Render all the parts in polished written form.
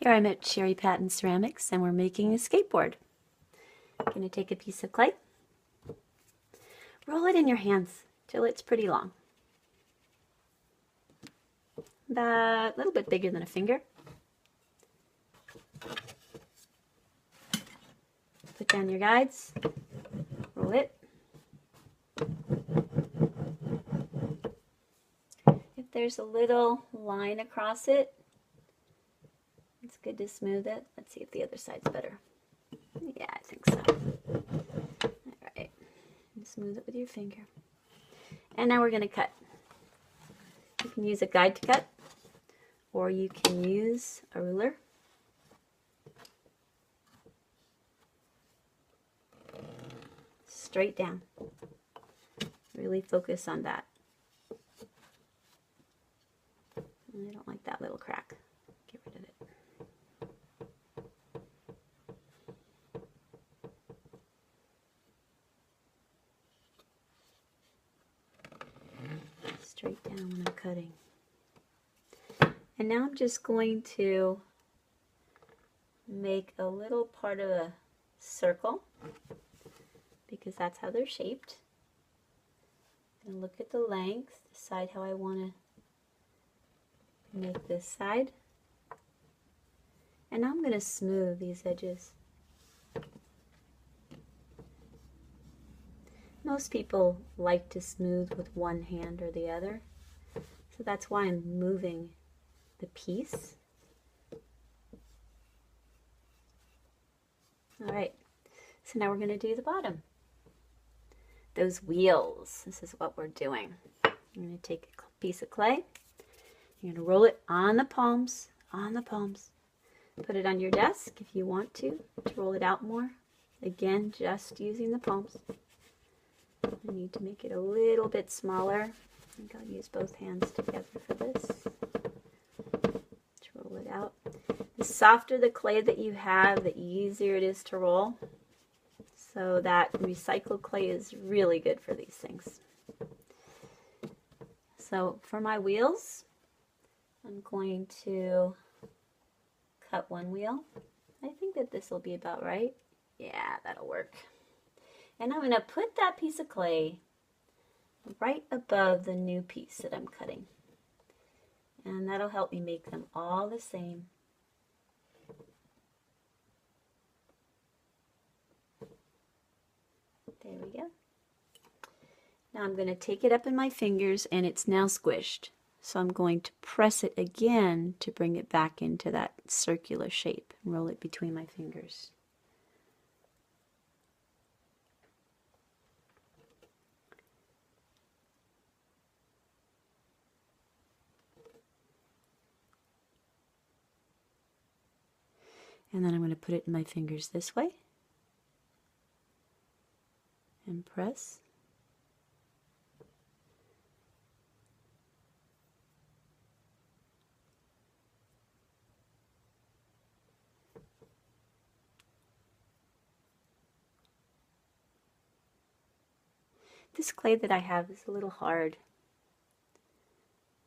Here I'm at Sherry Patton Ceramics and we're making a skateboard. I'm going to take a piece of clay, roll it in your hands till it's pretty long. About a little bit bigger than a finger. Put down your guides, roll it. If there's a little line across it, it's good to smooth it. Let's see if the other side's better. Yeah, I think so. All right, and smooth it with your finger. And now we're going to cut. You can use a guide to cut, or you can use a ruler. Straight down. Really focus on that. I don't like that little crack. Get rid of it. Straight down when I'm cutting. And now I'm just going to make a little part of a circle because that's how they're shaped. And look at the length, decide how I want to make this side. And now I'm going to smooth these edges. Most people like to smooth with one hand or the other, so that's why I'm moving the piece. All right, so now we're going to do the bottom. Those wheels, this is what we're doing. I'm going to take a piece of clay, you're going to roll it on the palms, Put it on your desk if you want to roll it out more. Again, just using the palms. I need to make it a little bit smaller. I think I'll use both hands together for this. To roll it out. The softer the clay that you have, the easier it is to roll. So that recycled clay is really good for these things. So for my wheels, I'm going to cut one wheel. I think that this will be about right. Yeah, that'll work. And I'm going to put that piece of clay right above the new piece that I'm cutting. And that'll help me make them all the same. There we go. Now I'm going to take it up in my fingers and it's now squished. So I'm going to press it again to bring it back into that circular shape and roll it between my fingers. And then I'm going to put it in my fingers this way and press. This clay that I have is a little hard,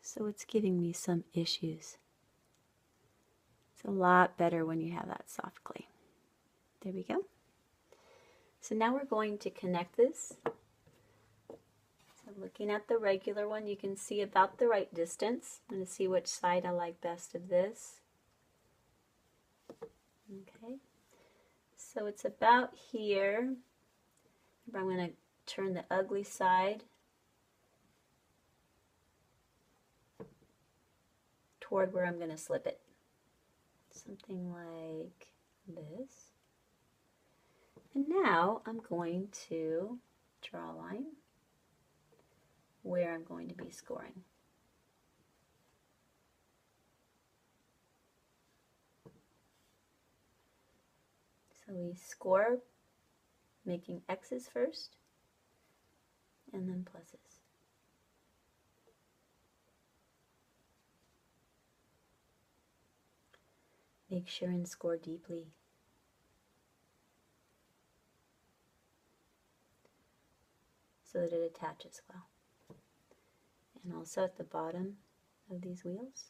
so it's giving me some issues. It's a lot better when you have that soft clay. There we go. So now we're going to connect this. So looking at the regular one, you can see about the right distance. I'm going to see which side I like best of this. Okay, so it's about here. I'm going to turn the ugly side toward where I'm going to slip it. Something like this. And now I'm going to draw a line where I'm going to be scoring. So we score making X's first and then pluses. Make sure and score deeply. So that it attaches well. And also at the bottom of these wheels.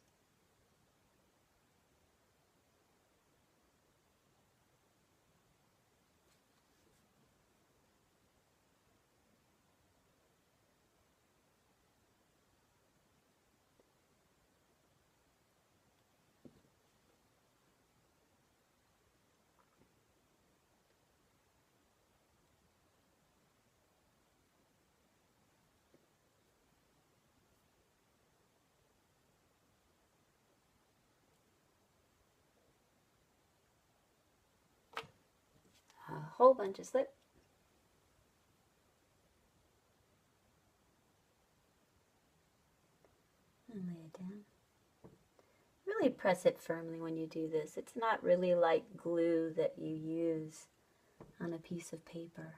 whole bunch of slip. And lay it down. Really press it firmly when you do this. It's not really like glue that you use on a piece of paper.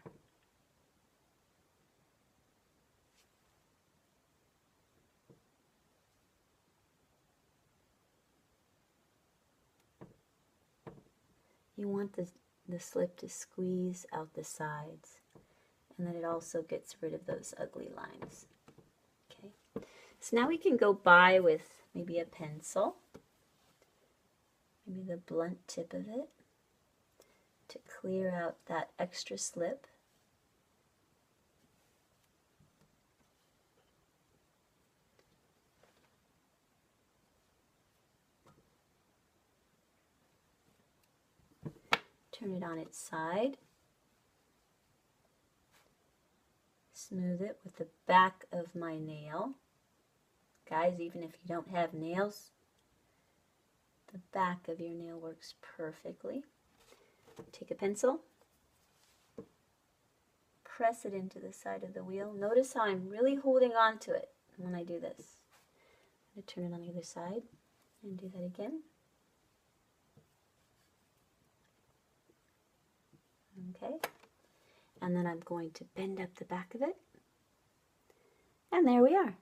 You want the slip to squeeze out the sides, and then it also gets rid of those ugly lines. Okay, so now we can go by with maybe a pencil, maybe the blunt tip of it, to clear out that extra slip. Turn it on its side. Smooth it with the back of my nail. Guys, even if you don't have nails, the back of your nail works perfectly. Take a pencil, press it into the side of the wheel. Notice how I'm really holding on to it when I do this. I'm going to turn it on the other side and do that again. Okay, and then I'm going to bend up the back of it, and there we are.